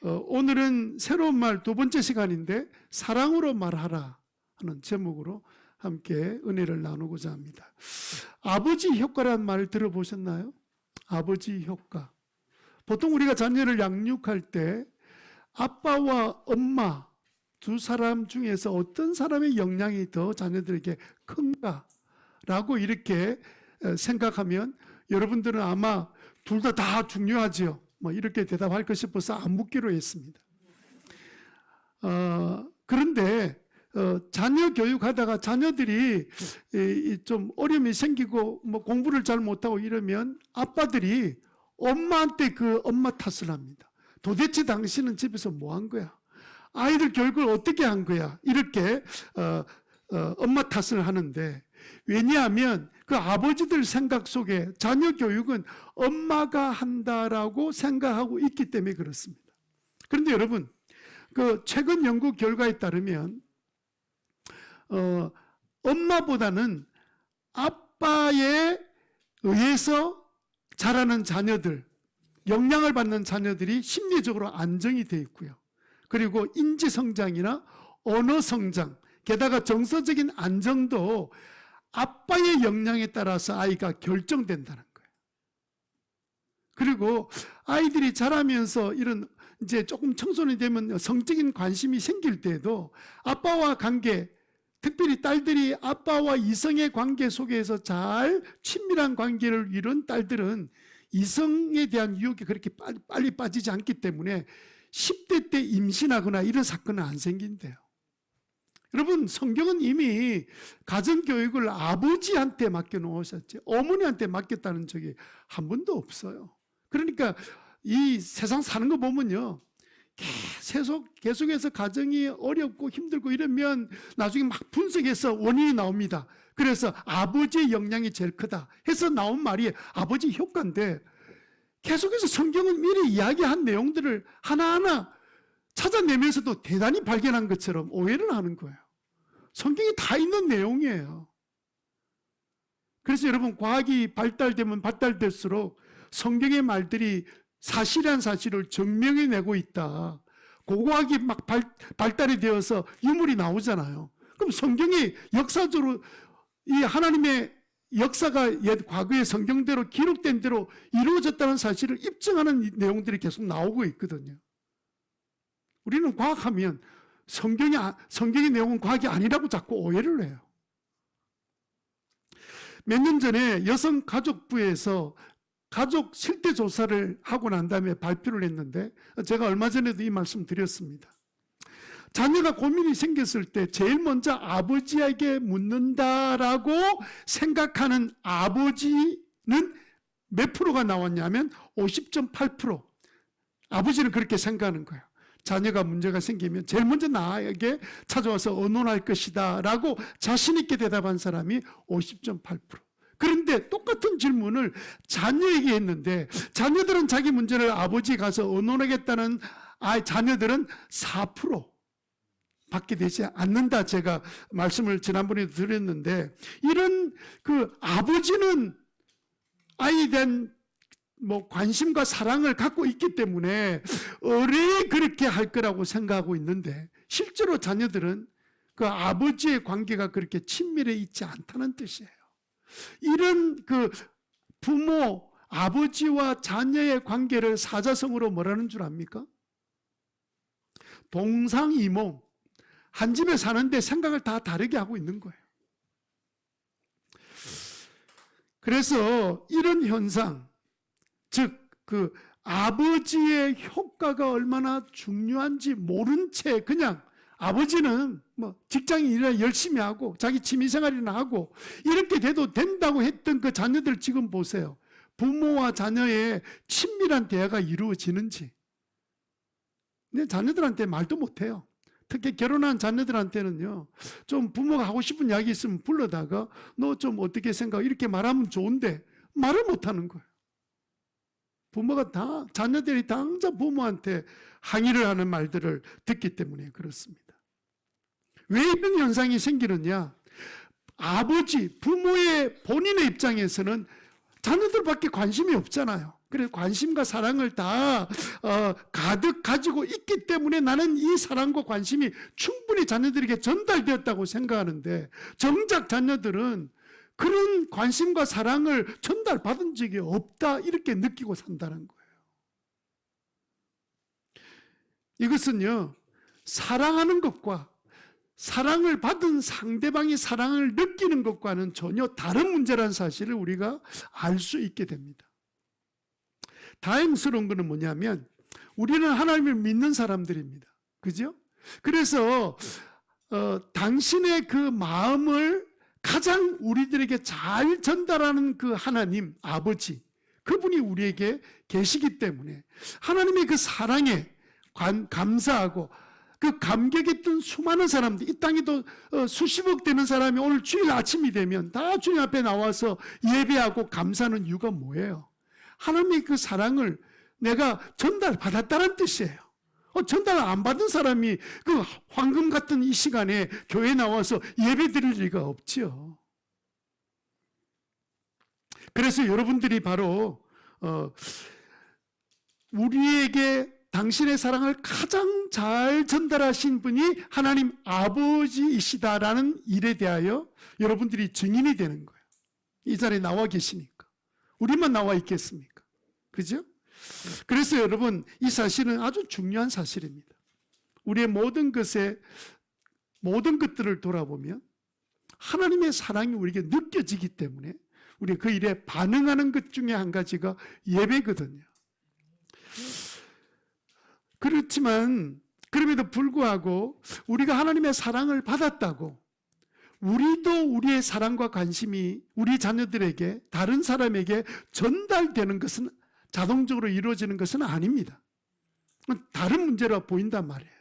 오늘은 새로운 말 두 번째 시간인데 사랑으로 말하라 하는 제목으로 함께 은혜를 나누고자 합니다. 아버지 효과라는 말 들어보셨나요? 아버지 효과. 보통 우리가 자녀를 양육할 때 아빠와 엄마 두 사람 중에서 어떤 사람의 영향이 더 자녀들에게 큰가라고 이렇게 생각하면 여러분들은 아마 둘 다 중요하지요. 이렇게 대답할 것 싶어서 안 묻기로 했습니다. 그런데 자녀 교육하다가 자녀들이 좀 어려움이 생기고 공부를 잘 못하고 이러면 아빠들이 엄마한테 그 엄마 탓을 합니다. 도대체 당신은 집에서 뭐 한 거야? 아이들 교육을 어떻게 한 거야? 이렇게 엄마 탓을 하는데, 왜냐하면 그 아버지들 생각 속에 자녀 교육은 엄마가 한다라고 생각하고 있기 때문에 그렇습니다. 그런데 여러분, 그 최근 연구 결과에 따르면 엄마보다는 아빠에 의해서 자라는 자녀들, 영향을 받는 자녀들이 심리적으로 안정이 되어 있고요. 그리고 인지 성장이나 언어 성장, 게다가 정서적인 안정도 아빠의 영향에 따라서 아이가 결정된다는 거예요. 그리고 아이들이 자라면서 이런 이제 조금 청소년이 되면 성적인 관심이 생길 때에도 아빠와 관계, 특별히 딸들이 아빠와 이성의 관계 속에서 잘 친밀한 관계를 이룬 딸들은 이성에 대한 유혹이 그렇게 빨리 빠지지 않기 때문에 10대 때 임신하거나 이런 사건은 안 생긴대요. 여러분, 성경은 이미 가정교육을 아버지한테 맡겨놓으셨지 어머니한테 맡겼다는 적이 한 번도 없어요. 그러니까 이 세상 사는 거 보면요, 계속해서 가정이 어렵고 힘들고 이러면 나중에 막 분석해서 원인이 나옵니다. 그래서 아버지의 영향이 제일 크다 해서 나온 말이 아버지 효과인데, 계속해서 성경은 미리 이야기한 내용들을 하나하나 찾아내면서도 대단히 발견한 것처럼 오해를 하는 거예요. 성경이 다 있는 내용이에요. 그래서 여러분, 과학이 발달되면 발달될수록 성경의 말들이 사실이란 사실을 증명해내고 있다. 고고학이 막 발달이 되어서 유물이 나오잖아요. 그럼 성경이 역사적으로 이 하나님의 역사가 옛 과거의 성경대로 기록된 대로 이루어졌다는 사실을 입증하는 내용들이 계속 나오고 있거든요. 우리는 과학하면 성경의 내용은 과학이 아니라고 자꾸 오해를 해요. 몇 년 전에 여성가족부에서 가족 실태 조사를 하고 난 다음에 발표를 했는데, 제가 얼마 전에도 이 말씀 드렸습니다. 자녀가 고민이 생겼을 때 제일 먼저 아버지에게 묻는다라고 생각하는 아버지는 몇 프로가 나왔냐면 50.8%. 아버지는 그렇게 생각하는 거예요. 자녀가 문제가 생기면 제일 먼저 나에게 찾아와서 의논할 것이다 라고 자신 있게 대답한 사람이 50.8%. 그런데 똑같은 질문을 자녀에게 했는데, 자녀들은 자기 문제를 아버지에 가서 의논하겠다는 자녀들은 4% 받게 되지 않는다. 제가 말씀을 지난번에도 드렸는데, 이런 그 아버지는 아이에 대한 관심과 사랑을 갖고 있기 때문에 어뢰 그렇게 할 거라고 생각하고 있는데, 실제로 자녀들은 그 아버지의 관계가 그렇게 친밀해 있지 않다는 뜻이에요. 이런 그 부모, 아버지와 자녀의 관계를 사자성어로 뭐라는 줄 압니까? 동상이몽. 한 집에 사는데 생각을 다 다르게 하고 있는 거예요. 그래서 이런 현상, 즉 그 아버지의 효과가 얼마나 중요한지 모른 채 그냥 아버지는 직장인이라 열심히 하고 자기 취미생활이나 하고 이렇게 돼도 된다고 했던 그 자녀들 지금 보세요. 부모와 자녀의 친밀한 대화가 이루어지는지. 근데 자녀들한테 말도 못해요. 특히 결혼한 자녀들한테는요, 좀 부모가 하고 싶은 이야기 있으면 불러다가 너 좀 어떻게 생각 이렇게 말하면 좋은데 말을 못하는 거예요. 부모가 자녀들이 당장 부모한테 항의를 하는 말들을 듣기 때문에 그렇습니다. 왜 이런 현상이 생기느냐? 아버지, 부모의 본인의 입장에서는 자녀들밖에 관심이 없잖아요. 그래서 관심과 사랑을 다 가득 가지고 있기 때문에 나는 이 사랑과 관심이 충분히 자녀들에게 전달되었다고 생각하는데, 정작 자녀들은 그런 관심과 사랑을 전달받은 적이 없다, 이렇게 느끼고 산다는 거예요. 이것은요, 사랑하는 것과 사랑을 받은 상대방이 사랑을 느끼는 것과는 전혀 다른 문제라는 사실을 우리가 알 수 있게 됩니다. 다행스러운 것은 뭐냐면 우리는 하나님을 믿는 사람들입니다. 그죠? 그래서 당신의 그 마음을 가장 우리들에게 잘 전달하는 그 하나님, 아버지, 그분이 우리에게 계시기 때문에 하나님의 그 사랑에 감사하고 그 감격했던 수많은 사람들, 이 땅에도 수십억 되는 사람이 오늘 주일 아침이 되면 다 주님 앞에 나와서 예배하고 감사하는 이유가 뭐예요? 하나님의 그 사랑을 내가 전달받았다는 뜻이에요. 전달 안 받은 사람이 그 황금 같은 이 시간에 교회에 나와서 예배 드릴 리가 없지요. 그래서 여러분들이 바로 우리에게 당신의 사랑을 가장 잘 전달하신 분이 하나님 아버지이시다라는 일에 대하여 여러분들이 증인이 되는 거예요. 이 자리에 나와 계시니까. 우리만 나와 있겠습니까? 그죠? 그래서 여러분, 이 사실은 아주 중요한 사실입니다. 우리의 모든 것들을 돌아보면 하나님의 사랑이 우리에게 느껴지기 때문에 우리 그 일에 반응하는 것 중에 한 가지가 예배거든요. 그렇지만 그럼에도 불구하고 우리가 하나님의 사랑을 받았다고 우리도 우리의 사랑과 관심이 우리 자녀들에게, 다른 사람에게 전달되는 것은, 자동적으로 이루어지는 것은 아닙니다. 다른 문제라 보인단 말이에요.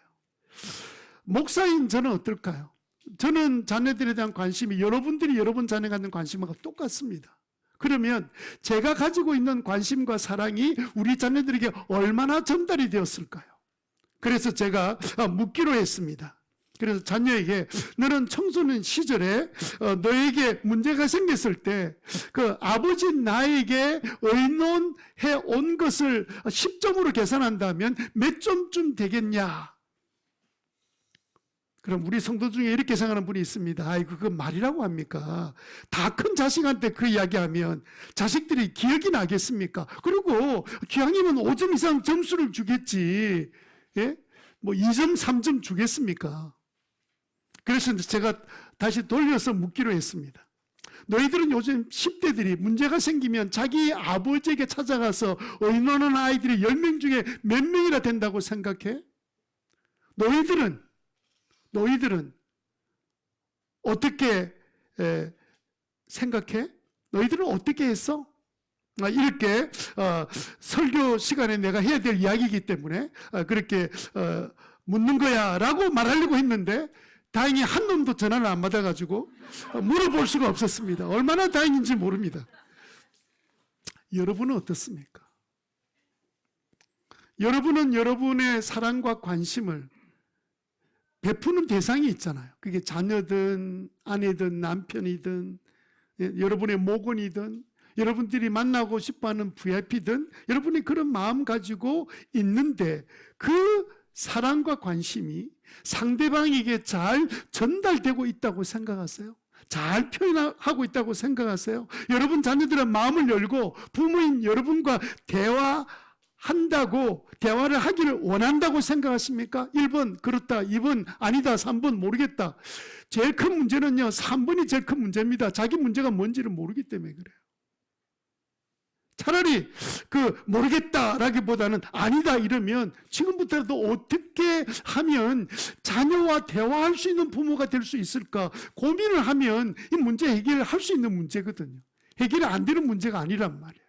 목사인 저는 어떨까요? 저는 자녀들에 대한 관심이 여러분들이 여러분 자녀에 갖는 관심과 똑같습니다. 그러면 제가 가지고 있는 관심과 사랑이 우리 자녀들에게 얼마나 전달이 되었을까요? 그래서 제가 묻기로 했습니다. 그래서 자녀에게 너는 청소년 시절에 너에게 문제가 생겼을 때 그 아버지 나에게 의논해 온 것을 10점으로 계산한다면 몇 점쯤 되겠냐? 그럼 우리 성도 중에 이렇게 생각하는 분이 있습니다. 아이고, 그거 말이라고 합니까? 다 큰 자식한테 그 이야기하면 자식들이 기억이 나겠습니까? 그리고 기왕이면 5점 이상 점수를 주겠지. 예? 뭐 2점, 3점 주겠습니까? 그래서 제가 다시 돌려서 묻기로 했습니다. 너희들은 요즘 10대들이 문제가 생기면 자기 아버지에게 찾아가서 의논하는 아이들이 10명 중에 몇 명이나 된다고 생각해? 너희들은 어떻게 생각해? 너희들은 어떻게 했어? 이렇게 설교 시간에 내가 해야 될 이야기이기 때문에 그렇게 묻는 거야 라고 말하려고 했는데 다행히 한 놈도 전화를 안 받아가지고 물어볼 수가 없었습니다. 얼마나 다행인지 모릅니다. 여러분은 어떻습니까? 여러분은 여러분의 사랑과 관심을 베푸는 대상이 있잖아요. 그게 자녀든 아내든 남편이든 여러분의 모건이든 여러분들이 만나고 싶어하는 VIP든 여러분이 그런 마음 가지고 있는데 그 사랑과 관심이 상대방에게 잘 전달되고 있다고 생각하세요? 잘 표현하고 있다고 생각하세요? 여러분 자녀들은 마음을 열고 부모인 여러분과 대화를 하기를 원한다고 생각하십니까? 1번 그렇다, 2번 아니다, 3번 모르겠다. 제일 큰 문제는요, 3번이 제일 큰 문제입니다. 자기 문제가 뭔지를 모르기 때문에 그래요. 차라리 모르겠다라기보다는 아니다 이러면 지금부터라도 어떻게 하면 자녀와 대화할 수 있는 부모가 될 수 있을까 고민을 하면 이 문제 해결을 할 수 있는 문제거든요. 해결이 안 되는 문제가 아니란 말이에요.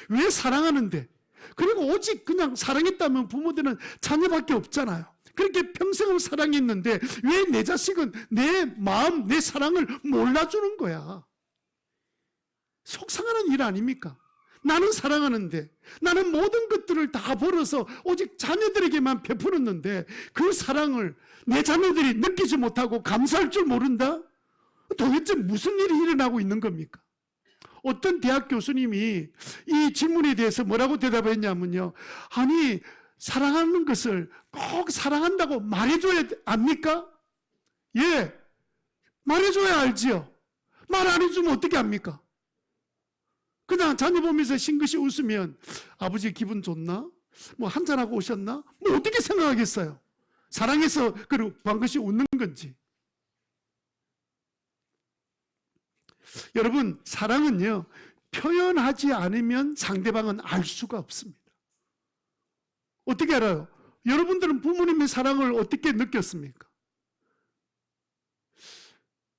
왜 사랑하는데? 그리고 오직 그냥 사랑했다면 부모들은 자녀밖에 없잖아요. 그렇게 평생을 사랑했는데 왜 내 자식은 내 마음, 내 사랑을 몰라주는 거야? 속상하는 일 아닙니까? 나는 사랑하는데 나는 모든 것들을 다 벌어서 오직 자녀들에게만 베풀었는데 그 사랑을 내 자녀들이 느끼지 못하고 감사할 줄 모른다? 도대체 무슨 일이 일어나고 있는 겁니까? 어떤 대학 교수님이 이 질문에 대해서 뭐라고 대답했냐면요. 아니, 사랑하는 것을 꼭 사랑한다고 말해줘야 합니까? 예, 말해줘야 알지요. 말 안 해주면 어떻게 합니까? 그냥 자녀 보면서 싱긋이 웃으면 아버지 기분 좋나? 뭐 한잔하고 오셨나? 뭐 어떻게 생각하겠어요? 사랑해서 그리고 반드시 웃는 건지. 여러분, 사랑은요, 표현하지 않으면 상대방은 알 수가 없습니다. 어떻게 알아요? 여러분들은 부모님의 사랑을 어떻게 느꼈습니까?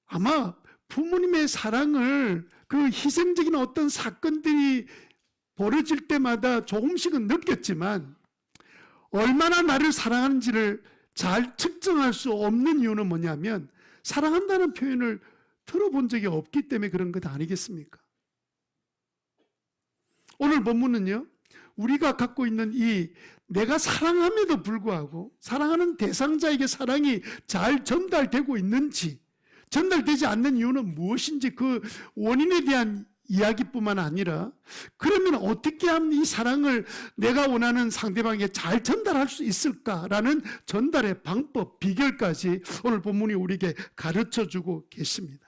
아마 부모님의 사랑을 그 희생적인 어떤 사건들이 벌어질 때마다 조금씩은 느꼈지만 얼마나 나를 사랑하는지를 잘 측정할 수 없는 이유는 뭐냐면 사랑한다는 표현을 들어본 적이 없기 때문에 그런 것 아니겠습니까? 오늘 본문은요, 우리가 갖고 있는 이 내가 사랑함에도 불구하고 사랑하는 대상자에게 사랑이 잘 전달되고 있는지, 전달되지 않는 이유는 무엇인지 그 원인에 대한 이야기뿐만 아니라 그러면 어떻게 하면 이 사랑을 내가 원하는 상대방에게 잘 전달할 수 있을까라는 전달의 방법, 비결까지 오늘 본문이 우리에게 가르쳐주고 계십니다.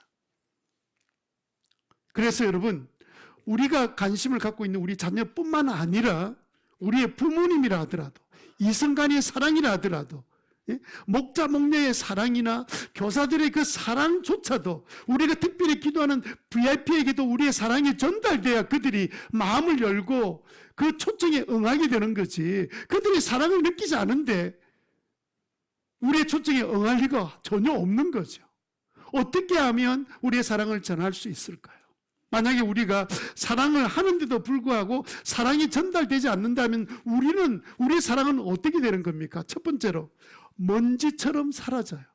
그래서 여러분, 우리가 관심을 갖고 있는 우리 자녀뿐만 아니라 우리의 부모님이라 하더라도 이성간의 사랑이라 하더라도 목자 목녀의 사랑이나 교사들의 그 사랑조차도 우리가 특별히 기도하는 VIP에게도 우리의 사랑이 전달돼야 그들이 마음을 열고 그 초청에 응하게 되는 거지. 그들이 사랑을 느끼지 않은데 우리의 초청에 응할 리가 전혀 없는 거죠. 어떻게 하면 우리의 사랑을 전할 수 있을까요? 만약에 우리가 사랑을 하는데도 불구하고 사랑이 전달되지 않는다면 우리의 사랑은 어떻게 되는 겁니까? 첫 번째로 먼지처럼 사라져요.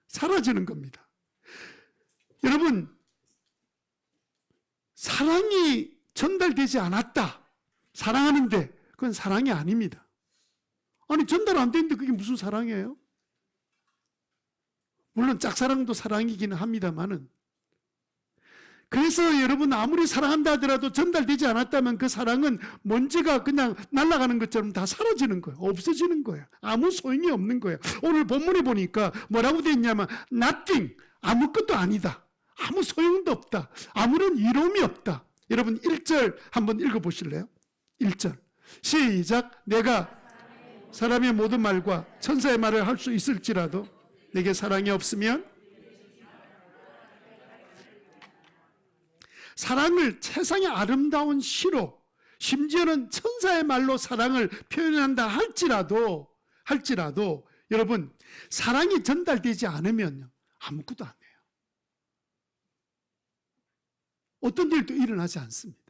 사라지는 겁니다. 여러분, 사랑이 전달되지 않았다. 사랑하는데 그건 사랑이 아닙니다. 아니, 전달 안 되는데 그게 무슨 사랑이에요? 물론 짝사랑도 사랑이기는 합니다만은, 그래서 여러분 아무리 사랑한다 하더라도 전달되지 않았다면 그 사랑은 먼지가 그냥 날아가는 것처럼 다 사라지는 거예요. 없어지는 거예요. 아무 소용이 없는 거예요. 오늘 본문에 보니까 뭐라고 되어 있냐면 nothing, 아무것도 아니다. 아무 소용도 없다. 아무런 이로움이 없다. 여러분 1절 한번 읽어보실래요? 1절 시작. 내가 사람의 모든 말과 천사의 말을 할 수 있을지라도 내게 사랑이 없으면 사랑을 세상의 아름다운 시로 심지어는 천사의 말로 사랑을 표현한다 할지라도 여러분 사랑이 전달되지 않으면 아무것도 안 해요. 어떤 일도 일어나지 않습니다.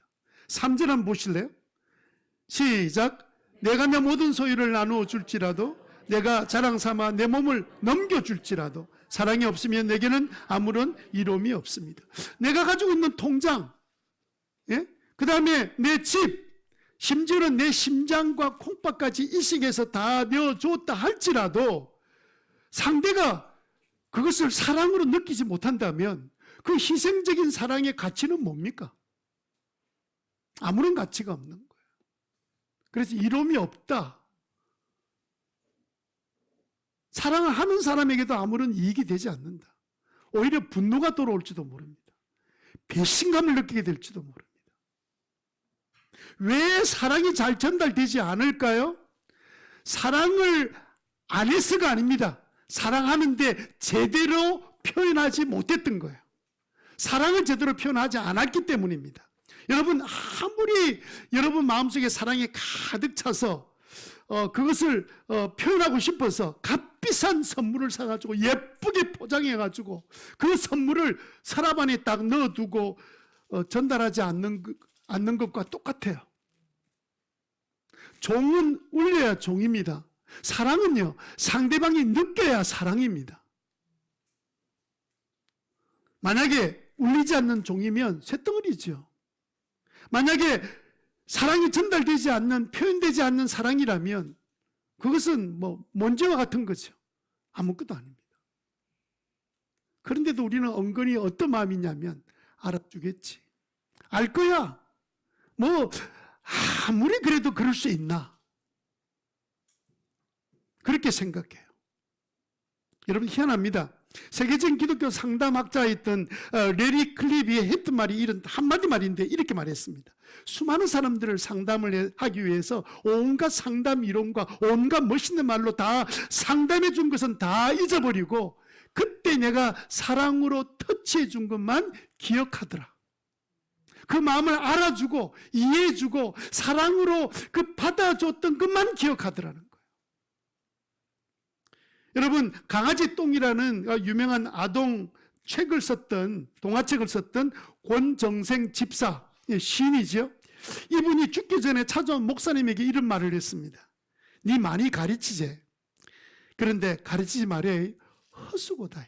3절 한번 보실래요? 시작. 내가 내 모든 소유를 나누어 줄지라도 내가 자랑 삼아 내 몸을 넘겨줄지라도 사랑이 없으면 내게는 아무런 이로움이 없습니다. 내가 가지고 있는 통장, 그 다음에 내 집, 심지어는 내 심장과 콩팥까지 이식해서 다 내어줬다 할지라도 상대가 그것을 사랑으로 느끼지 못한다면 그 희생적인 사랑의 가치는 뭡니까? 아무런 가치가 없는 거예요. 그래서 이로움이 없다. 사랑을 하는 사람에게도 아무런 이익이 되지 않는다. 오히려 분노가 돌아올지도 모릅니다. 배신감을 느끼게 될지도 모릅니다. 왜 사랑이 잘 전달되지 않을까요? 사랑을 안 해서가 아닙니다. 사랑하는데 제대로 표현하지 못했던 거예요. 사랑을 제대로 표현하지 않았기 때문입니다. 여러분 아무리 여러분 마음속에 사랑이 가득 차서 그것을 표현하고 싶어서 값비싼 선물을 사가지고 예쁘게 포장해가지고 그 선물을 서랍 안에 딱 넣어두고 전달하지 않는 것과 똑같아요. 종은 울려야 종입니다. 사랑은요 상대방이 느껴야 사랑입니다. 만약에 울리지 않는 종이면 쇳덩어리죠. 만약에 사랑이 전달되지 않는, 표현되지 않는 사랑이라면 그것은 뭐 먼지와 같은 거죠. 아무것도 아닙니다. 그런데도 우리는 은근히 어떤 마음이냐면 알아주겠지. 알 거야. 뭐 아무리 그래도 그럴 수 있나? 그렇게 생각해요. 여러분 희한합니다. 세계적인 기독교 상담학자였던 레리 클리비 했던 말이 이런 한마디 말인데 이렇게 말했습니다. 수많은 사람들을 상담을 하기 위해서 온갖 상담 이론과 온갖 멋있는 말로 다 상담해 준 것은 다 잊어버리고 그때 내가 사랑으로 터치해 준 것만 기억하더라. 그 마음을 알아주고 이해해주고 사랑으로 그 받아줬던 것만 기억하더라는 거예요. 여러분 강아지 똥이라는 유명한 아동 책을 썼던 동화책을 썼던 권정생 집사 시인이죠. 이분이 죽기 전에 찾아온 목사님에게 이런 말을 했습니다. 네 많이 가르치지. 그런데 가르치지 말에 허수고다.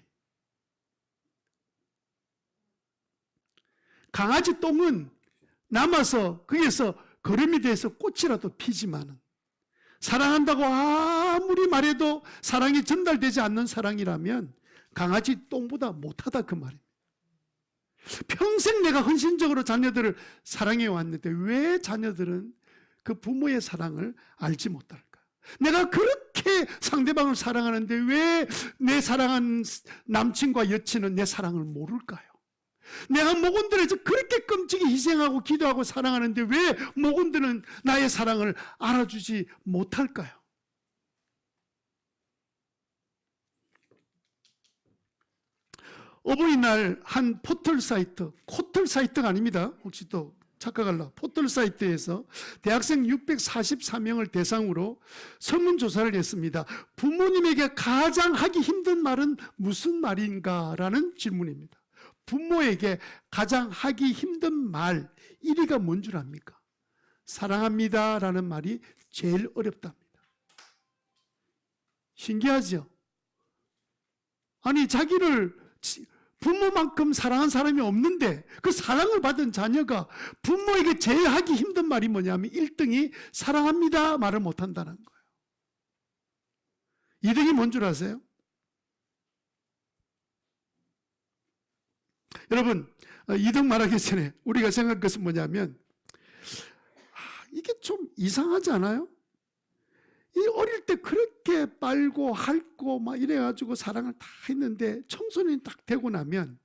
강아지 똥은 남아서 거기에서 거름이 돼서 꽃이라도 피지만은 사랑한다고 아무리 말해도 사랑이 전달되지 않는 사랑이라면 강아지 똥보다 못하다 그 말입니다. 평생 내가 헌신적으로 자녀들을 사랑해 왔는데 왜 자녀들은 그 부모의 사랑을 알지 못할까? 내가 그렇게 상대방을 사랑하는데 왜 내 사랑한 남친과 여친은 내 사랑을 모를까요? 내가 목원들에서 그렇게 끔찍이 희생하고 기도하고 사랑하는데 왜 목원들은 나의 사랑을 알아주지 못할까요? 어버이날 한 포털 사이트, 코털 사이트가 아닙니다. 혹시 또 착각할라. 포털 사이트에서 대학생 644명을 대상으로 설문조사를 했습니다. 부모님에게 가장 하기 힘든 말은 무슨 말인가라는 질문입니다. 부모에게 가장 하기 힘든 말 1위가 뭔 줄 압니까? 사랑합니다 라는 말이 제일 어렵답니다. 신기하죠? 아니 자기를 부모만큼 사랑한 사람이 없는데 그 사랑을 받은 자녀가 부모에게 제일 하기 힘든 말이 뭐냐면 1등이 사랑합니다 말을 못한다는 거예요. 2등이 뭔 줄 아세요? 여러분 2등 말하기 전에 우리가 생각할 것은 뭐냐면 이게 좀 이상하지 않아요? 이 어릴 때 그렇게 빨고 핥고 막 이래가지고 사랑을 다 했는데 청소년이 딱 되고 나면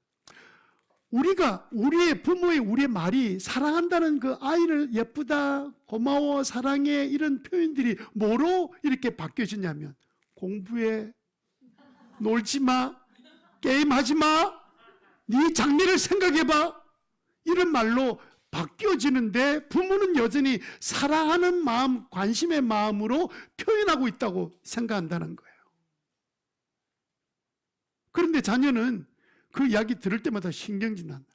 우리가 우리의 부모의 우리의 말이 사랑한다는 그 아이를 예쁘다 고마워 사랑해 이런 표현들이 뭐로 이렇게 바뀌어지냐면 공부해 놀지 마 게임하지 마 네 장래를 생각해봐 이런 말로 바뀌어지는데 부모는 여전히 사랑하는 마음, 관심의 마음으로 표현하고 있다고 생각한다는 거예요. 그런데 자녀는 그 이야기 들을 때마다 신경질 난다.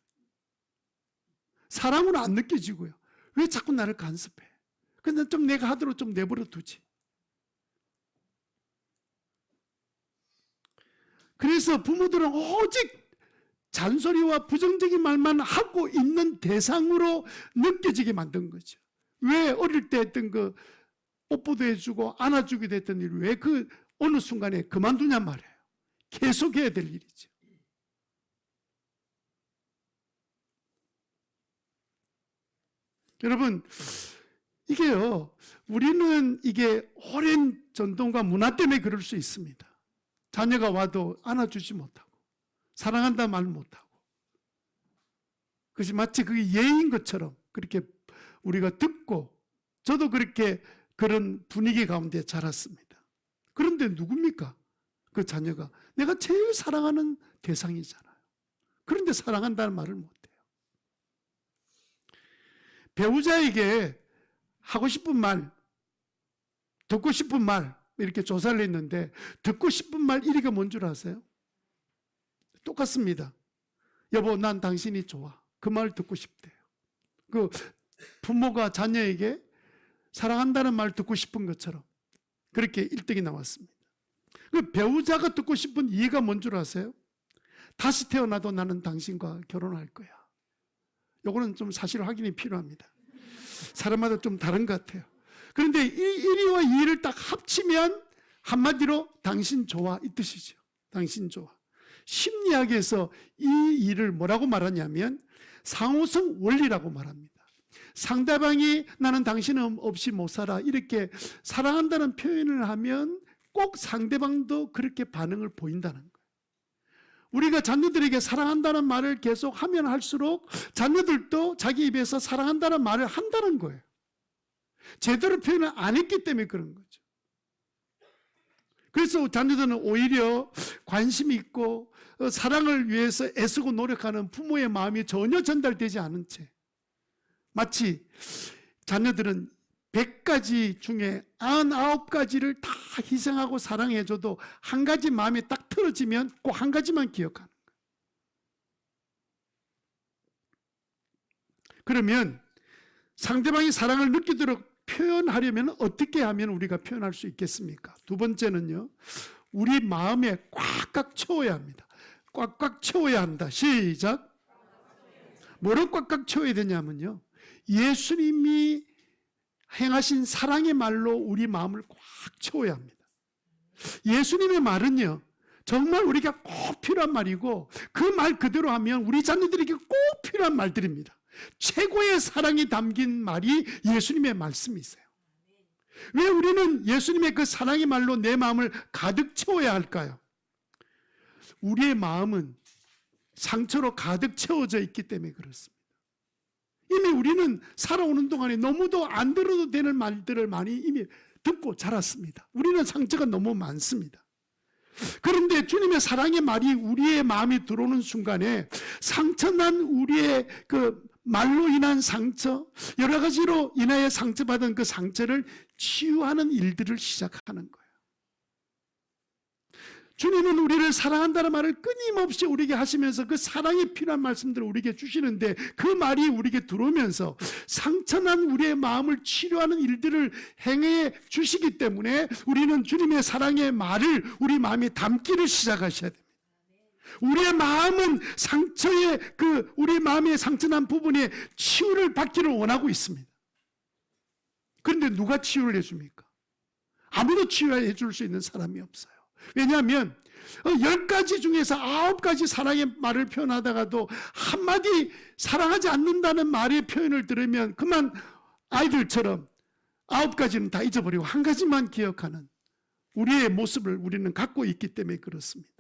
사랑으로 안 느껴지고요. 왜 자꾸 나를 간섭해? 근데 좀 내가 하도록 좀 내버려 두지. 그래서 부모들은 오직 잔소리와 부정적인 말만 하고 있는 대상으로 느껴지게 만든 거죠. 왜 어릴 때 했던 그 뽀뽀도 해주고 안아주기도 했던 일을 왜 그 어느 순간에 그만두냐 말이에요. 계속해야 될 일이죠. 여러분 이게요 우리는 이게 오랜 전통과 문화 때문에 그럴 수 있습니다. 자녀가 와도 안아주지 못하고 사랑한다 말 못하고 그것이 마치 그게 예인 것처럼 그렇게 우리가 듣고 저도 그렇게 그런 분위기 가운데 자랐습니다. 그런데 누굽니까? 그 자녀가 내가 제일 사랑하는 대상이잖아요. 그런데 사랑한다는 말을 못해요. 배우자에게 하고 싶은 말, 듣고 싶은 말 이렇게 조사를 했는데 듣고 싶은 말 1위가 뭔 줄 아세요? 똑같습니다. 여보 난 당신이 좋아. 그 말 듣고 싶대요. 그 부모가 자녀에게 사랑한다는 말 듣고 싶은 것처럼 그렇게 1등이 나왔습니다. 그 배우자가 듣고 싶은 이해가 뭔 줄 아세요? 다시 태어나도 나는 당신과 결혼할 거야. 요거는 좀 사실 확인이 필요합니다. 사람마다 좀 다른 것 같아요. 그런데 이 1위와 2위를 딱 합치면 한마디로 당신 좋아 이 뜻이죠. 당신 좋아. 심리학에서 이 일을 뭐라고 말하냐면 상호성 원리라고 말합니다. 상대방이 나는 당신 없이 못 살아 이렇게 사랑한다는 표현을 하면 꼭 상대방도 그렇게 반응을 보인다는 거예요. 우리가 자녀들에게 사랑한다는 말을 계속 하면 할수록 자녀들도 자기 입에서 사랑한다는 말을 한다는 거예요. 제대로 표현을 안 했기 때문에 그런 거죠. 그래서 자녀들은 오히려 관심이 있고 사랑을 위해서 애쓰고 노력하는 부모의 마음이 전혀 전달되지 않은 채 마치 자녀들은 100가지 중에 99가지를 다 희생하고 사랑해줘도 한 가지 마음에 딱 틀어지면 꼭 한 가지만 기억하는 거예요. 그러면 상대방이 사랑을 느끼도록 표현하려면 어떻게 하면 우리가 표현할 수 있겠습니까? 두 번째는요, 우리 마음에 꽉꽉 채워야 합니다. 꽉꽉 채워야 한다. 시작. 뭐를 꽉꽉 채워야 되냐면요, 예수님이 행하신 사랑의 말로 우리 마음을 꽉 채워야 합니다. 예수님의 말은요, 정말 우리가 꼭 필요한 말이고 그 말 그대로 하면 우리 자녀들에게 꼭 필요한 말들입니다. 최고의 사랑이 담긴 말이 예수님의 말씀이 있어요. 왜 우리는 예수님의 그 사랑의 말로 내 마음을 가득 채워야 할까요? 우리의 마음은 상처로 가득 채워져 있기 때문에 그렇습니다. 이미 우리는 살아오는 동안에 너무도 안 들어도 되는 말들을 많이 이미 듣고 자랐습니다. 우리는 상처가 너무 많습니다. 그런데 주님의 사랑의 말이 우리의 마음에 들어오는 순간에 상처난 우리의 그 말로 인한 상처, 여러 가지로 인하여 상처받은 그 상처를 치유하는 일들을 시작하는 거예요. 주님은 우리를 사랑한다는 말을 끊임없이 우리에게 하시면서 그 사랑에 필요한 말씀들을 우리에게 주시는데 그 말이 우리에게 들어오면서 상처난 우리의 마음을 치료하는 일들을 행해 주시기 때문에 우리는 주님의 사랑의 말을 우리 마음에 담기를 시작하셔야 됩니다. 우리의 마음은 우리 마음의 상처난 부분에 치유를 받기를 원하고 있습니다. 그런데 누가 치유를 해줍니까? 아무도 치유해 줄 수 있는 사람이 없어요. 왜냐하면 10가지 중에서 9가지 사랑의 말을 표현하다가도 한마디 사랑하지 않는다는 말의 표현을 들으면 그만 아이들처럼 9가지는 다 잊어버리고 한 가지만 기억하는 우리의 모습을 우리는 갖고 있기 때문에 그렇습니다.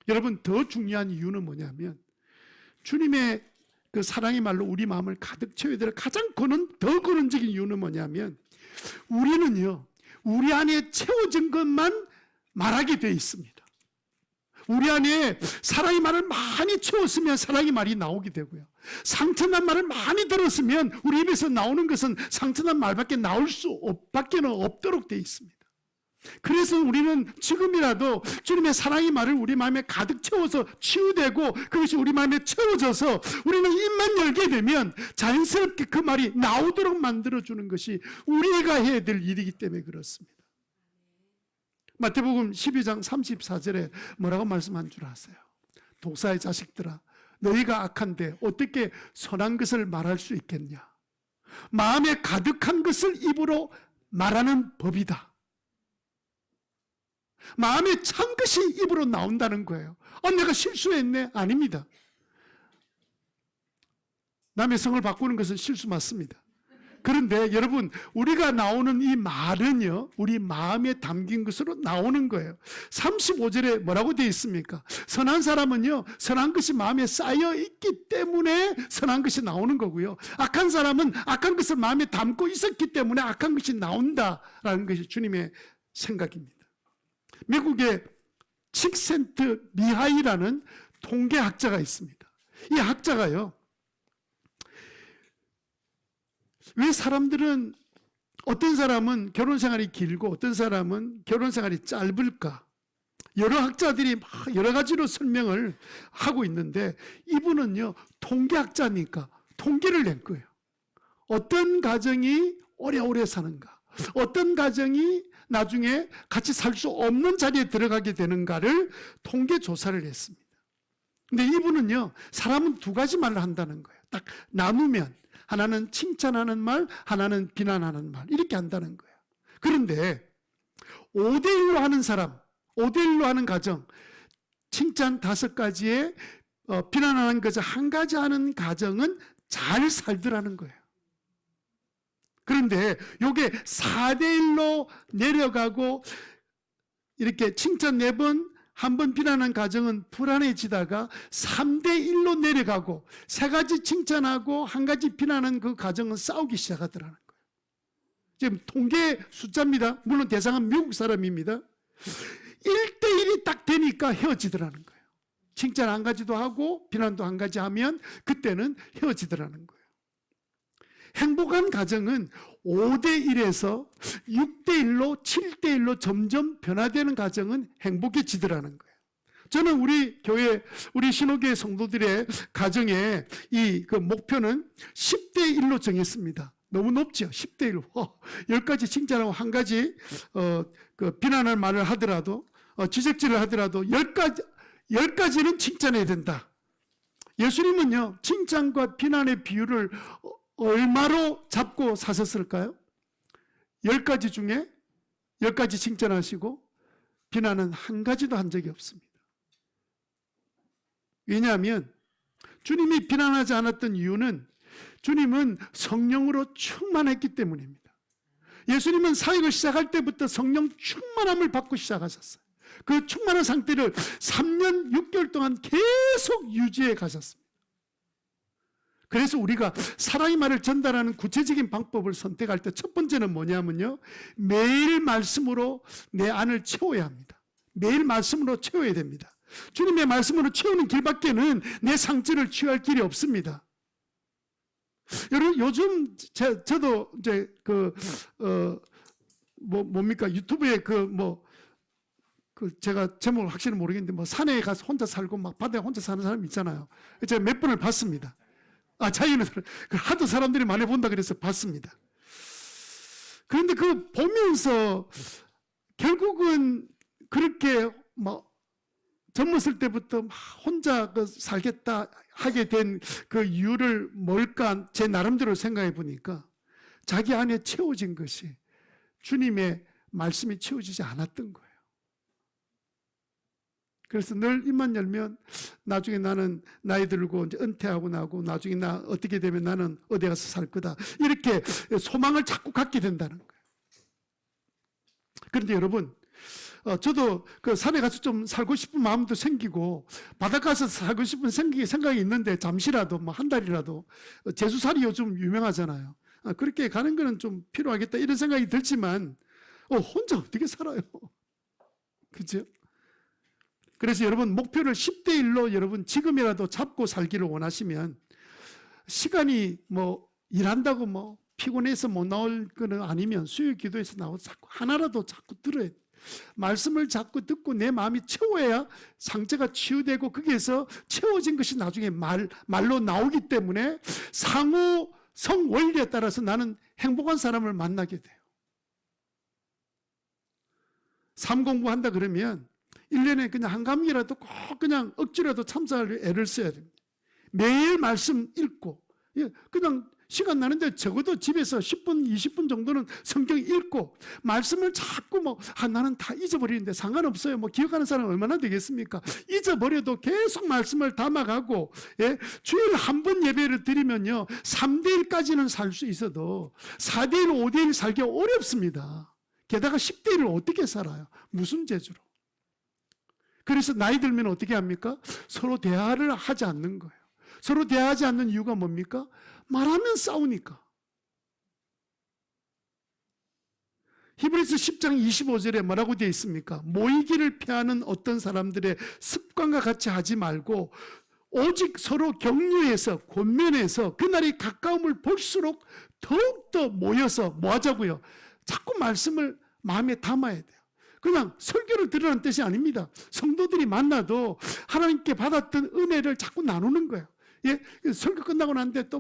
여러분, 더 중요한 이유는 뭐냐면 주님의 그 사랑의 말로 우리 마음을 가득 채워야 될 가장 더 근원적인 이유는 뭐냐면 우리는요, 우리 안에 채워진 것만 말하게 되어 있습니다. 우리 안에 사랑의 말을 많이 채웠으면 사랑의 말이 나오게 되고요. 상처난 말을 많이 들었으면 우리 입에서 나오는 것은 상처난 말밖에 나올 밖에는 없도록 되어 있습니다. 그래서 우리는 지금이라도 주님의 사랑의 말을 우리 마음에 가득 채워서 치유되고 그것이 우리 마음에 채워져서 우리는 입만 열게 되면 자연스럽게 그 말이 나오도록 만들어주는 것이 우리가 해야 될 일이기 때문에 그렇습니다. 마태복음 12장 34절에 뭐라고 말씀한 줄 아세요? 독사의 자식들아, 너희가 악한데 어떻게 선한 것을 말할 수 있겠냐? 마음에 가득한 것을 입으로 말하는 법이다. 마음에 찬 것이 입으로 나온다는 거예요. 내가 실수했네? 아닙니다. 남의 성을 바꾸는 것은 실수 맞습니다. 그런데 여러분, 우리가 나오는 이 말은요, 우리 마음에 담긴 것으로 나오는 거예요. 35절에 뭐라고 되어 있습니까? 선한 사람은요, 선한 것이 마음에 쌓여 있기 때문에 선한 것이 나오는 거고요. 악한 사람은 악한 것을 마음에 담고 있었기 때문에 악한 것이 나온다라는 것이 주님의 생각입니다. 미국의 칙센트 미하이라는 통계학자가 있습니다. 이 학자가요, 왜 사람들은 어떤 사람은 결혼 생활이 길고 어떤 사람은 결혼 생활이 짧을까? 여러 학자들이 막 여러 가지로 설명을 하고 있는데 이분은요, 통계학자니까 통계를 낸 거예요. 어떤 가정이 오래오래 사는가? 어떤 가정이 나중에 같이 살 수 없는 자리에 들어가게 되는가를 통계 조사를 했습니다. 근데 이분은요, 사람은 두 가지 말을 한다는 거예요. 딱 나누면 하나는 칭찬하는 말, 하나는 비난하는 말, 이렇게 한다는 거예요. 그런데 5대1로 하는 사람, 5대1로 하는 가정, 칭찬 5가지에 비난하는 것을 한 가지 하는 가정은 잘 살더라는 거예요. 그런데 이게 4대1로 내려가고 이렇게 칭찬 4번, 한 번 비난한 가정은 불안해지다가 3대1로 내려가고 3가지 칭찬하고 1가지 비난한 그 가정은 싸우기 시작하더라는 거예요. 지금 통계 숫자입니다. 물론 대상은 미국 사람입니다. 1대1이 딱 되니까 헤어지더라는 거예요. 칭찬 1가지도 하고 비난도 1가지 하면 그때는 헤어지더라는 거예요. 행복한 가정은 5대1에서 6대1로 7대1로 점점 변화되는 가정은 행복해지더라는 거예요. 저는 우리 교회, 우리 신호교회 성도들의 가정에 그 목표는 10대1로 정했습니다. 너무 높죠? 10대1. 10가지 칭찬하고 1가지 그 비난할 말을 하더라도 지적질을 하더라도 10가지는 칭찬해야 된다. 예수님은요, 칭찬과 비난의 비율을 얼마로 잡고 사셨을까요? 10가지 중에 10가지 칭찬하시고 비난은 1가지도 한 적이 없습니다. 왜냐하면 주님이 비난하지 않았던 이유는 주님은 성령으로 충만했기 때문입니다. 예수님은 사역을 시작할 때부터 성령 충만함을 받고 시작하셨어요. 그 충만한 상태를 3년 6개월 동안 계속 유지해 가셨습니다. 그래서 우리가 사랑의 말을 전달하는 구체적인 방법을 선택할 때 첫 번째는 뭐냐면요, 매일 말씀으로 내 안을 채워야 합니다. 매일 말씀으로 채워야 됩니다. 주님의 말씀으로 채우는 길밖에는 내 상처를 치유할 길이 없습니다. 여러분, 요즘 저도 이제 뭡니까 유튜브에 제가 제목을 확실히 모르겠는데 산에 가서 혼자 살고 막 바다에 혼자 사는 사람 있잖아요. 제가 몇 번을 봤습니다. 자기는 하도 사람들이 많이 본다 그래서 봤습니다. 그런데 그 보면서 결국은 그렇게 젊었을 때부터 혼자 살겠다 하게 된 그 이유를 뭘까 제 나름대로 생각해 보니까 자기 안에 채워진 것이 주님의 말씀이 채워지지 않았던 거예요. 그래서 늘 입만 열면 나중에 나는 나이 들고 이제 은퇴하고 나고 나중에 나 어떻게 되면 나는 어디 가서 살 거다. 이렇게 소망을 자꾸 갖게 된다는 거예요. 그런데 여러분, 저도 그 산에 가서 좀 살고 싶은 마음도 생기고 바닷가에서 살고 싶은 생각이 있는데 잠시라도 한 달이라도 제수살이 요즘 유명하잖아요. 그렇게 가는 거는 좀 필요하겠다 이런 생각이 들지만 혼자 어떻게 살아요? 그죠? 그래서 여러분 목표를 10대1로 여러분 지금이라도 잡고 살기를 원하시면 시간이 일한다고 피곤해서 못 나올 거는 아니면 수요 기도에서 나와서 자꾸 하나라도 자꾸 들어야 돼요. 말씀을 자꾸 듣고 내 마음이 채워야 상처가 치유되고 거기에서 채워진 것이 나중에 말로 나오기 때문에 상호 성원리에 따라서 나는 행복한 사람을 만나게 돼요. 삶 공부한다 그러면 1년에 그냥 한 과목이라도 꼭 그냥 억지라도 참석할 애를 써야 됩니다. 매일 말씀 읽고 그냥 시간 나는데 적어도 집에서 10분, 20분 정도는 성경 읽고 말씀을 자꾸 나는 다 잊어버리는데 상관없어요. 기억하는 사람 얼마나 되겠습니까? 잊어버려도 계속 말씀을 담아가고 주일 한 번 예배를 드리면요 3대1까지는 살 수 있어도 4대1, 5대1 살기 어렵습니다. 게다가 10대1을 어떻게 살아요? 무슨 재주로? 그래서 나이 들면 어떻게 합니까? 서로 대화를 하지 않는 거예요. 서로 대화하지 않는 이유가 뭡니까? 말하면 싸우니까. 히브리서 10장 25절에 뭐라고 되어 있습니까? 모이기를 피하는 어떤 사람들의 습관과 같이 하지 말고 오직 서로 격려해서 권면해서 그날이 가까움을 볼수록 더욱더 모여서 뭐 하자고요? 자꾸 말씀을 마음에 담아야 돼요. 그냥 설교를 들으라는 뜻이 아닙니다. 성도들이 만나도 하나님께 받았던 은혜를 자꾸 나누는 거예요. 설교 끝나고 난데 또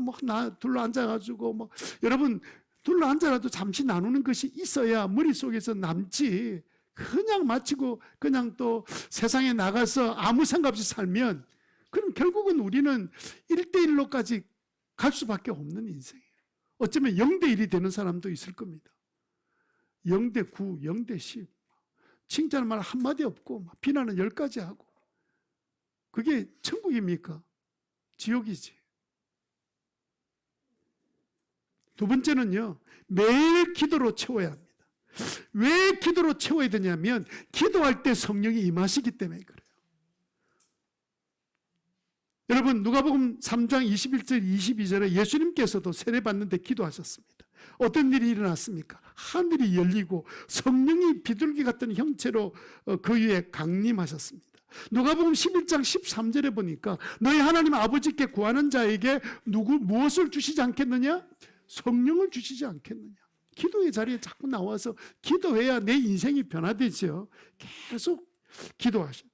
둘러 앉아가지고 여러분 둘러 앉아라도 잠시 나누는 것이 있어야 머릿속에서 남지. 그냥 마치고 그냥 또 세상에 나가서 아무 생각 없이 살면 그럼 결국은 우리는 1대1로까지 갈 수밖에 없는 인생이에요. 어쩌면 0대1이 되는 사람도 있을 겁니다. 0대9, 0대10. 칭찬할 말 한마디 없고 비난은 10가지 하고 그게 천국입니까? 지옥이지. 두 번째는요, 매일 기도로 채워야 합니다. 왜 기도로 채워야 되냐면 기도할 때 성령이 임하시기 때문에 그래요. 여러분, 누가복음 3장 21절 22절에 예수님께서도 세례받는데 기도하셨습니다. 어떤 일이 일어났습니까? 하늘이 열리고 성령이 비둘기 같은 형체로 그 위에 강림하셨습니다. 누가복음 11장 13절에 보니까 너희 하나님 아버지께 구하는 자에게 무엇을 주시지 않겠느냐? 성령을 주시지 않겠느냐? 기도의 자리에 자꾸 나와서 기도해야 내 인생이 변화되죠. 계속 기도하셔.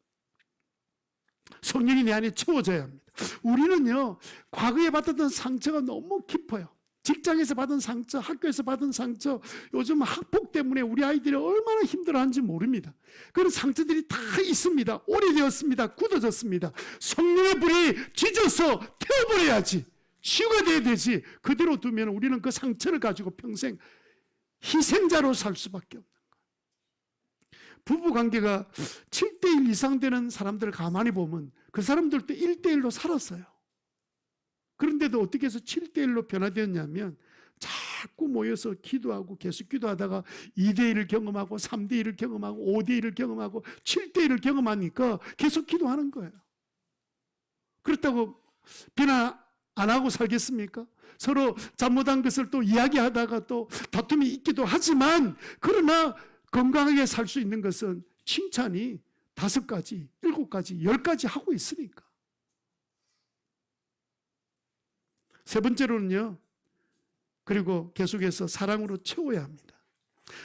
성령이 내 안에 채워져야 합니다. 우리는요, 과거에 받았던 상처가 너무 깊어요. 직장에서 받은 상처, 학교에서 받은 상처, 요즘 학폭 때문에 우리 아이들이 얼마나 힘들어하는지 모릅니다. 그런 상처들이 다 있습니다. 오래되었습니다. 굳어졌습니다. 성령의 불이 짖어서 태워버려야지. 치유가 돼야 되지. 그대로 두면 우리는 그 상처를 가지고 평생 희생자로 살 수밖에 없는 거예요. 부부관계가 7대1 이상 되는 사람들을 가만히 보면 그 사람들도 1대1로 살았어요. 그런데도 어떻게 해서 7대1로 변화되었냐면 자꾸 모여서 기도하고 계속 기도하다가 2대1을 경험하고 3대1을 경험하고 5대1을 경험하고 7대1을 경험하니까 계속 기도하는 거예요. 그렇다고 비난 안 하고 살겠습니까? 서로 잘못한 것을 또 이야기하다가 또 다툼이 있기도 하지만 그러나 건강하게 살 수 있는 것은 칭찬이 5가지, 7가지, 10가지 하고 있으니까. 세 번째로는요, 그리고 계속해서 사랑으로 채워야 합니다.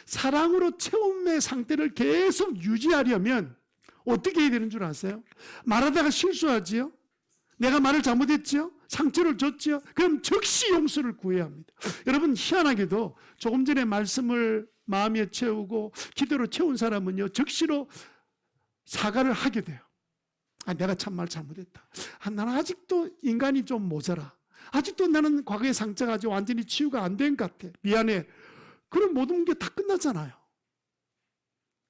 사랑으로 채움의 상태를 계속 유지하려면 어떻게 해야 되는 줄 아세요? 말하다가 실수하지요? 내가 말을 잘못했지요? 상처를 줬지요? 그럼 즉시 용서를 구해야 합니다. 여러분, 희한하게도 조금 전에 말씀을 마음에 채우고 기도로 채운 사람은요, 즉시로 사과를 하게 돼요. 내가 참말 잘못했다. 나는 아직도 인간이 좀 모자라. 아직도 나는 과거의 상처가 아직 완전히 치유가 안 된 것 같아. 미안해. 그럼 모든 게 다 끝났잖아요.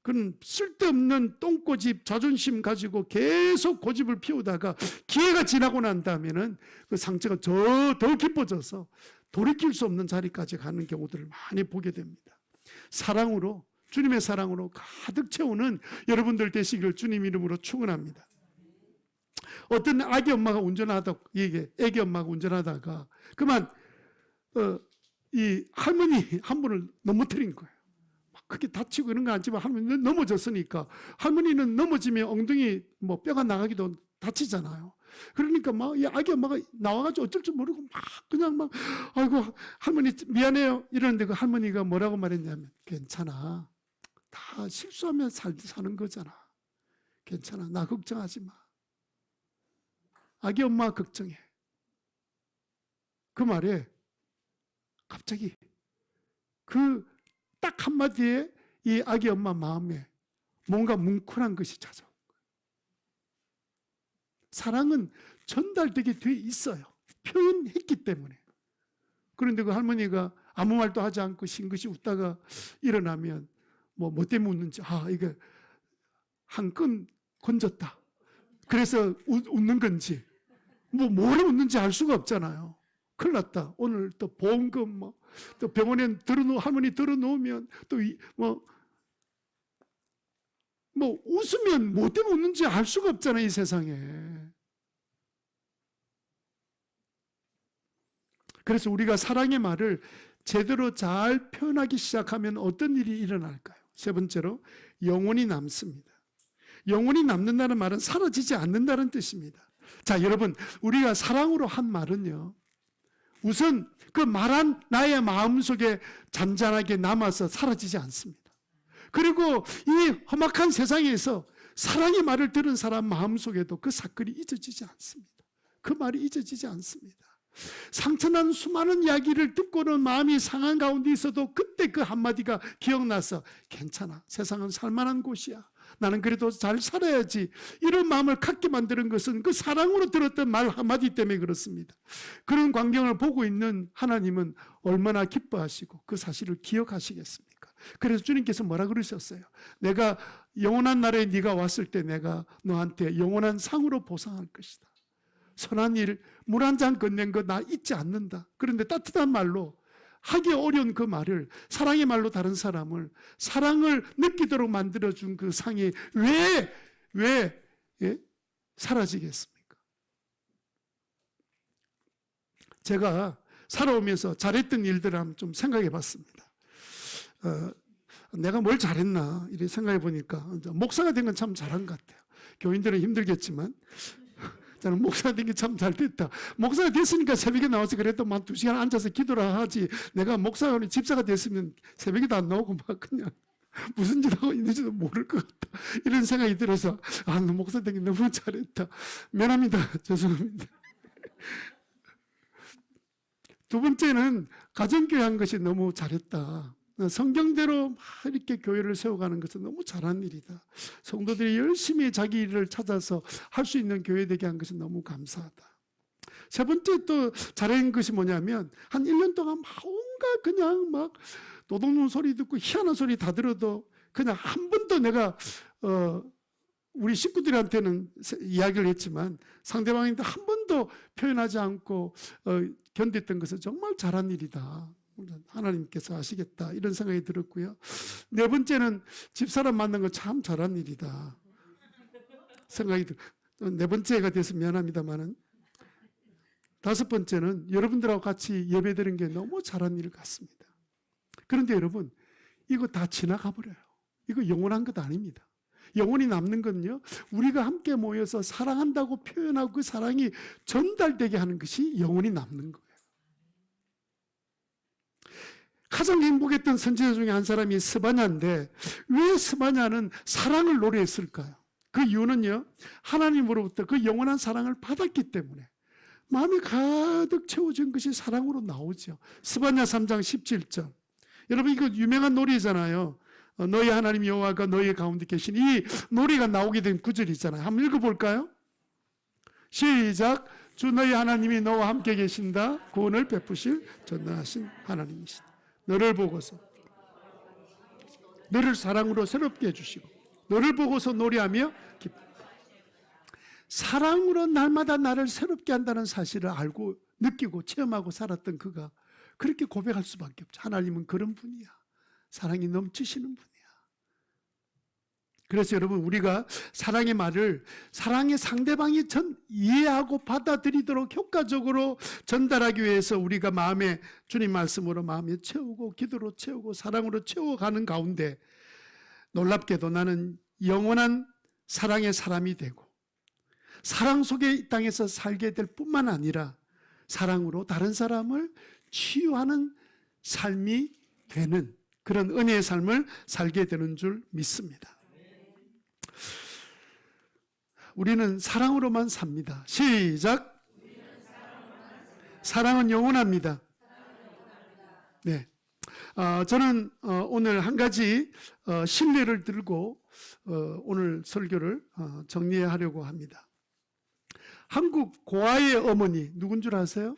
그건 쓸데없는 똥고집, 자존심 가지고 계속 고집을 피우다가 기회가 지나고 난 다음에는 그 상처가 더 깊어져서 돌이킬 수 없는 자리까지 가는 경우들을 많이 보게 됩니다. 사랑으로, 주님의 사랑으로 가득 채우는 여러분들 되시기를 주님 이름으로 축원합니다. 어떤 아기 엄마가 애기 엄마가 운전하다가 그만 이 할머니 한 분을 넘어뜨린 거예요. 막 크게 다치고 그런 건 아니지만 할머니는 넘어졌으니까 할머니는 넘어지면 엉덩이 뼈가 나가기도 다치잖아요. 그러니까 막 이 아기 엄마가 나와가지고 어쩔 줄 모르고 막 그냥 막 아이고 할머니 미안해요 이러는데 그 할머니가 뭐라고 말했냐면 괜찮아. 다 실수하면 사는 거잖아. 괜찮아. 나 걱정하지 마. 아기 엄마 걱정해. 그 말에 갑자기 그 딱 한마디에 이 아기 엄마 마음에 뭔가 뭉클한 것이 찾아온 거예요. 사랑은 전달되게 돼 있어요. 표현했기 때문에. 그런데 그 할머니가 아무 말도 하지 않고 싱긋이 웃다가 일어나면 뭐 때문에 웃는지 이게 한 끈 건졌다. 그래서 웃는 건지 뭐를 웃는지 알 수가 없잖아요. 큰일 났다. 오늘 또 보험금 또 병원에 할머니 들어놓으면 또 웃으면 뭐 때문에 웃는지 알 수가 없잖아요. 이 세상에. 그래서 우리가 사랑의 말을 제대로 잘 표현하기 시작하면 어떤 일이 일어날까요? 세 번째로 영원히 남습니다. 영원히 남는다는 말은 사라지지 않는다는 뜻입니다. 자, 여러분, 우리가 사랑으로 한 말은요, 우선 그 말한 나의 마음속에 잔잔하게 남아서 사라지지 않습니다. 그리고 이 험악한 세상에서 사랑의 말을 들은 사람 마음속에도 그 사건이 잊어지지 않습니다. 그 말이 잊어지지 않습니다. 상처난 수많은 이야기를 듣고는 마음이 상한 가운데 있어도 그때 그 한마디가 기억나서 괜찮아. 세상은 살만한 곳이야. 나는 그래도 잘 살아야지. 이런 마음을 갖게 만드는 것은 그 사랑으로 들었던 말 한마디 때문에 그렇습니다. 그런 광경을 보고 있는 하나님은 얼마나 기뻐하시고 그 사실을 기억하시겠습니까? 그래서 주님께서 뭐라 그러셨어요? 내가 영원한 날에 네가 왔을 때 내가 너한테 영원한 상으로 보상할 것이다. 선한 일, 물 한 잔 건넨 거 나 잊지 않는다. 그런데 따뜻한 말로 하기 어려운 그 말을 사랑의 말로 다른 사람을 사랑을 느끼도록 만들어준 그 상이 왜 사라지겠습니까? 제가 살아오면서 잘했던 일들을 한번 좀 생각해 봤습니다. 내가 뭘 잘했나 이렇게 생각해 보니까 목사가 된 건 참 잘한 것 같아요. 교인들은 힘들겠지만 저는 목사가 된 게 참 잘 됐다. 목사가 됐으니까 새벽에 나와서 그래도 한 2시간 앉아서 기도를 하지. 내가 목사가 집사가 됐으면 새벽에도 안 나오고 막 그냥 무슨 짓 하고 있는지도 모를 것 같다. 이런 생각이 들어서 나 목사 된 게 너무 잘했다. 미안합니다. 죄송합니다. 두 번째는 가정교회 한 것이 너무 잘했다. 성경대로 막 이렇게 교회를 세워가는 것은 너무 잘한 일이다. 성도들이 열심히 자기 일을 찾아서 할 수 있는 교회 되게 한 것은 너무 감사하다. 세 번째 또 잘한 것이 뭐냐면 한 1년 동안 막 온갖 그냥 막 도둑놈 소리 듣고 희한한 소리 다 들어도 그냥 한 번도 내가 우리 식구들한테는 이야기를 했지만 상대방한테 한 번도 표현하지 않고 견뎠던 것은 정말 잘한 일이다. 하나님께서 아시겠다 이런 생각이 들었고요. 네 번째는 집사람 만난 거 참 잘한 일이다 생각이 네 번째가 돼서 미안합니다만은 다섯 번째는 여러분들하고 같이 예배드린 게 너무 잘한 일 같습니다. 그런데 여러분 이거 다 지나가 버려요. 이거 영원한 것 아닙니다. 영원히 남는 건요 우리가 함께 모여서 사랑한다고 표현하고 그 사랑이 전달되게 하는 것이 영원히 남는 거예요. 가장 행복했던 선지자 중에 한 사람이 스바냐인데 왜 스바냐는 사랑을 노래했을까요? 그 이유는요 하나님으로부터 그 영원한 사랑을 받았기 때문에 마음이 가득 채워진 것이 사랑으로 나오죠. 스바냐 3장 17절 여러분 이거 유명한 노래잖아요. 너희 하나님 여호와가 너희 가운데 계신 이 노래가 나오게 된 구절이 있잖아요. 한번 읽어볼까요? 시작. 주 너희 하나님이 너와 함께 계신다. 구원을 베푸실 전능하신 하나님이시다. 너를 보고서 너를 사랑으로 새롭게 해주시고 너를 보고서 노래하며 사랑으로 날마다 나를 새롭게 한다는 사실을 알고 느끼고 체험하고 살았던 그가 그렇게 고백할 수밖에 없죠. 하나님은 그런 분이야. 사랑이 넘치시는 분이야. 그래서 여러분 우리가 사랑의 말을 사랑의 상대방이 이해하고 받아들이도록 효과적으로 전달하기 위해서 우리가 마음에 주님 말씀으로 마음에 채우고 기도로 채우고 사랑으로 채워가는 가운데 놀랍게도 나는 영원한 사랑의 사람이 되고 사랑 속에 이 땅에서 살게 될 뿐만 아니라 사랑으로 다른 사람을 치유하는 삶이 되는 그런 은혜의 삶을 살게 되는 줄 믿습니다. 우리는 사랑으로만 삽니다. 시작. 사랑은 영원합니다. 네. 저는 오늘 한 가지 신뢰를 들고 오늘 설교를 정리하려고 합니다. 한국 고아의 어머니 누군 줄 아세요?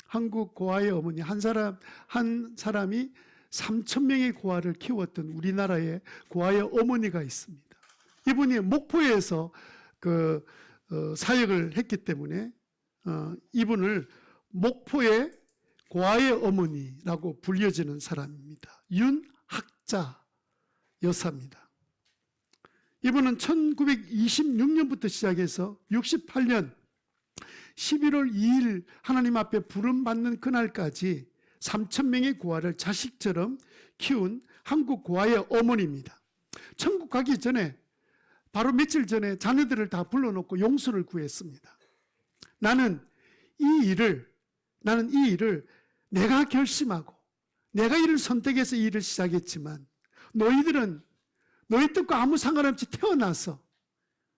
한국 고아의 어머니 한 사람이 3,000명의 고아를 키웠던 우리나라의 고아의 어머니가 있습니다. 이분이 목포에서 사역을 했기 때문에 이분을 목포의 고아의 어머니라고 불려지는 사람입니다. 윤학자 여사입니다. 이분은 1926년부터 시작해서 68년 11월 2일 하나님 앞에 부름받는 그날까지 3,000명의 고아를 자식처럼 키운 한국 고아의 어머니입니다. 천국 가기 전에 바로 며칠 전에 자녀들을 다 불러놓고 용서를 구했습니다. 나는 이 일을 내가 결심하고 내가 이를 선택해서 이 일을 시작했지만 너희들은 너희 뜻과 아무 상관없이 태어나서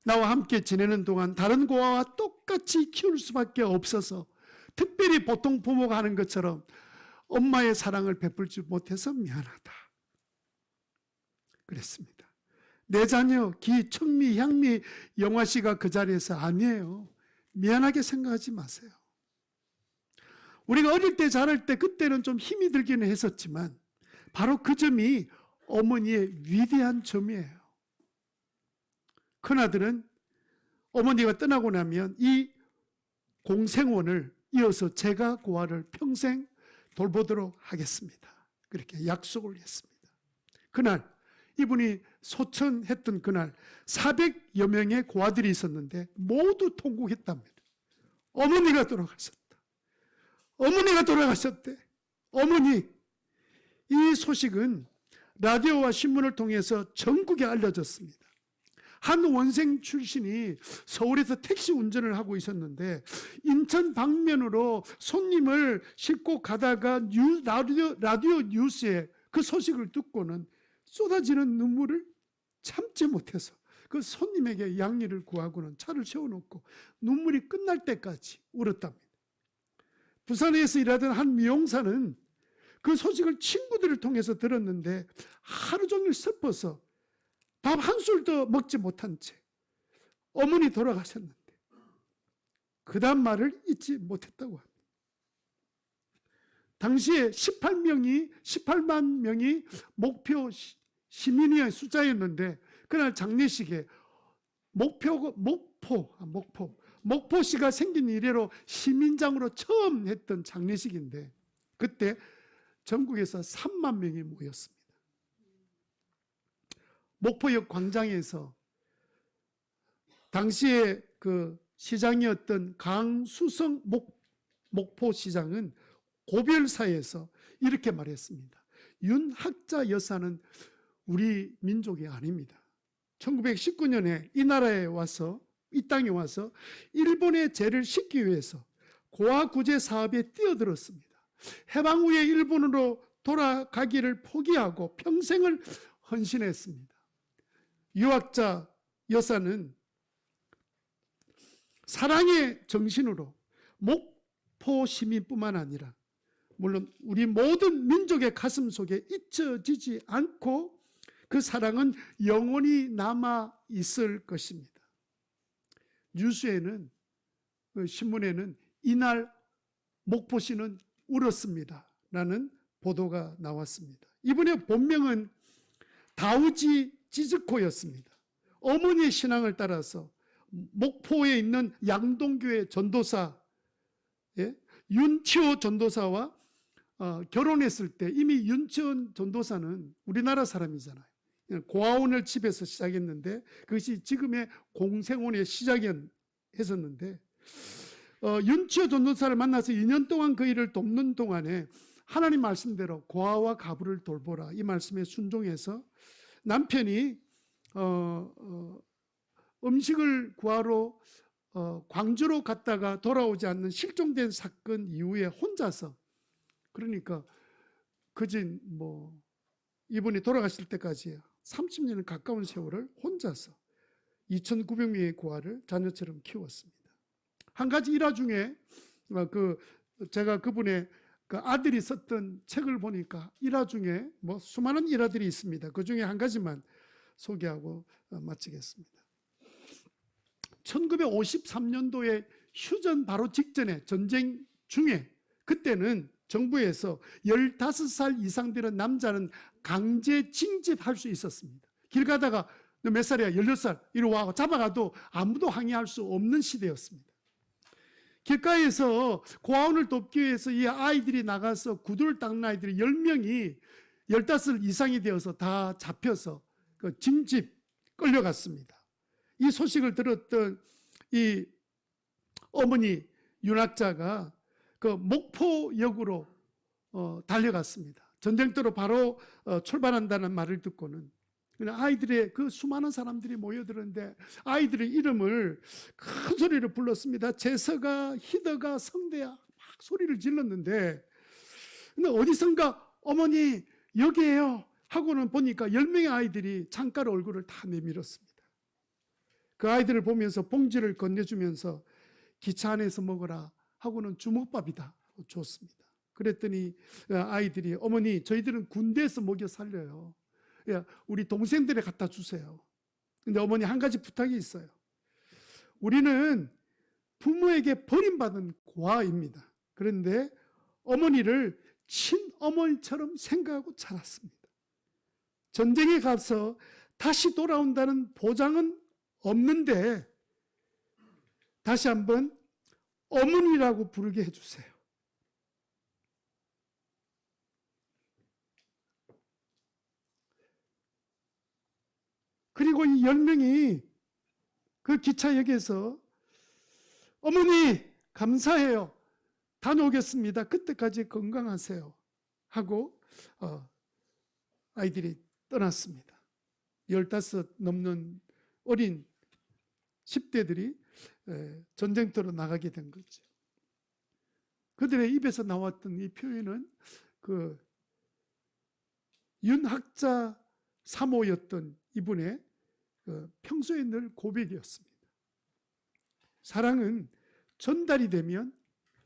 나와 함께 지내는 동안 다른 고아와 똑같이 키울 수밖에 없어서 특별히 보통 부모가 하는 것처럼 엄마의 사랑을 베풀지 못해서 미안하다 그랬습니다. 내 자녀 청미, 향미, 영화 씨가 그 자리에서 아니에요. 미안하게 생각하지 마세요. 우리가 어릴 때 자랄 때 그때는 좀 힘이 들기는 했었지만 바로 그 점이 어머니의 위대한 점이에요. 큰아들은 어머니가 떠나고 나면 이 공생원을 이어서 제가 고아를 평생 돌보도록 하겠습니다. 그렇게 약속을 했습니다. 그날 이분이 소천했던 그날 400여 명의 고아들이 있었는데 모두 통곡했답니다. 어머니가 돌아가셨다. 어머니가 돌아가셨대. 어머니. 이 소식은 라디오와 신문을 통해서 전국에 알려졌습니다. 한 원생 출신이 서울에서 택시 운전을 하고 있었는데 인천 방면으로 손님을 싣고 가다가 라디오 뉴스에 그 소식을 듣고는 쏟아지는 눈물을 참지 못해서 그 손님에게 양해를 구하고는 차를 세워놓고 눈물이 끝날 때까지 울었답니다. 부산에서 일하던 한 미용사는 그 소식을 친구들을 통해서 들었는데 하루 종일 슬퍼서 밥 한 술도 먹지 못한 채 어머니 돌아가셨는데 그 다음 말을 잊지 못했다고 합니다. 당시에 18만 명이 목표 시민의 숫자였는데 그날 장례식에 목포시가 생긴 이래로 시민장으로 처음 했던 장례식인데 그때 전국에서 3만 명이 모였습니다. 목포역 광장에서 당시에 그 시장이었던 강수성 목포시장은 고별사에서 이렇게 말했습니다. 윤학자 여사는 우리 민족이 아닙니다. 1919년에 이 나라에 와서 이 땅에 와서 일본의 죄를 씻기 위해서 고아 구제 사업에 뛰어들었습니다. 해방 후에 일본으로 돌아가기를 포기하고 평생을 헌신했습니다. 유학자 여사는 사랑의 정신으로 목포 시민뿐만 아니라 물론 우리 모든 민족의 가슴 속에 잊혀지지 않고 그 사랑은 영원히 남아 있을 것입니다. 뉴스에는 신문에는 이날 목포시는 울었습니다 라는 보도가 나왔습니다. 이분의 본명은 다우지 지즈코였습니다. 어머니의 신앙을 따라서 목포에 있는 양동교회 전도사 윤치호 전도사와 결혼했을 때 이미 윤치호 전도사는 우리나라 사람이잖아요. 고아원을 집에서 시작했는데 그것이 지금의 공생원의 시작이었는데 윤치호 전도사를 만나서 2년 동안 그 일을 돕는 동안에 하나님 말씀대로 고아와 가부를 돌보라 이 말씀에 순종해서 남편이 음식을 구하러 광주로 갔다가 돌아오지 않는 실종된 사건 이후에 혼자서 그러니까 그진 이분이 돌아가실 때까지 30년에 가까운 세월을 혼자서 2,900명의 고아를 자녀처럼 키웠습니다. 한 가지 일화 중에 제가 그분의 그 아들이 썼던 책을 보니까 일화 중에 수많은 일화들이 있습니다. 그 중에 한 가지만 소개하고 마치겠습니다. 1953년도에 휴전 바로 직전에 전쟁 중에 그때는 정부에서 15살 이상 되는 남자는 강제 징집할 수 있었습니다. 길 가다가 너 몇 살이야? 16살 이리 와 잡아가도 아무도 항의할 수 없는 시대였습니다. 길가에서 고아원을 돕기 위해서 이 아이들이 나가서 구두를 닦는 아이들이 10명이 15살 이상이 되어서 다 잡혀서 그 징집 끌려갔습니다. 이 소식을 들었던 이 어머니 윤학자가 그 목포역으로 달려갔습니다. 전쟁터로 바로 출발한다는 말을 듣고는 아이들의 그 수많은 사람들이 모여들었는데 아이들의 이름을 큰 소리로 불렀습니다. 재서가, 희더가, 성대야 막 소리를 질렀는데 근데 어디선가 어머니 여기에요 하고는 보니까 10명의 아이들이 창가로 얼굴을 다 내밀었습니다. 그 아이들을 보면서 봉지를 건네주면서 기차 안에서 먹어라 하고는 주먹밥이다 줬습니다. 그랬더니 아이들이 어머니 저희들은 군대에서 먹여 살려요. 우리 동생들에 갖다 주세요. 근데 어머니 한 가지 부탁이 있어요. 우리는 부모에게 버림받은 고아입니다. 그런데 어머니를 친어머니처럼 생각하고 자랐습니다. 전쟁에 가서 다시 돌아온다는 보장은 없는데 다시 한번 어머니라고 부르게 해주세요. 그리고 이 10명이 그 기차역에서 어머니 감사해요. 다녀오겠습니다. 그때까지 건강하세요. 하고 아이들이 떠났습니다. 15 넘는 어린 10대들이 전쟁터로 나가게 된 거죠. 그들의 입에서 나왔던 이 표현은 그 윤학자 사모였던 이분의 평소에 늘 고백이었습니다. 사랑은 전달이 되면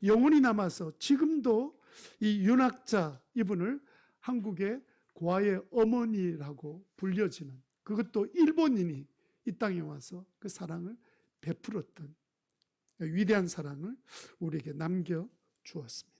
영원히 남아서 지금도 이 윤학자 이분을 한국의 고아의 어머니라고 불려지는, 그것도 일본인이 이 땅에 와서 그 사랑을 베풀었던 위대한 사랑을 우리에게 남겨주었습니다.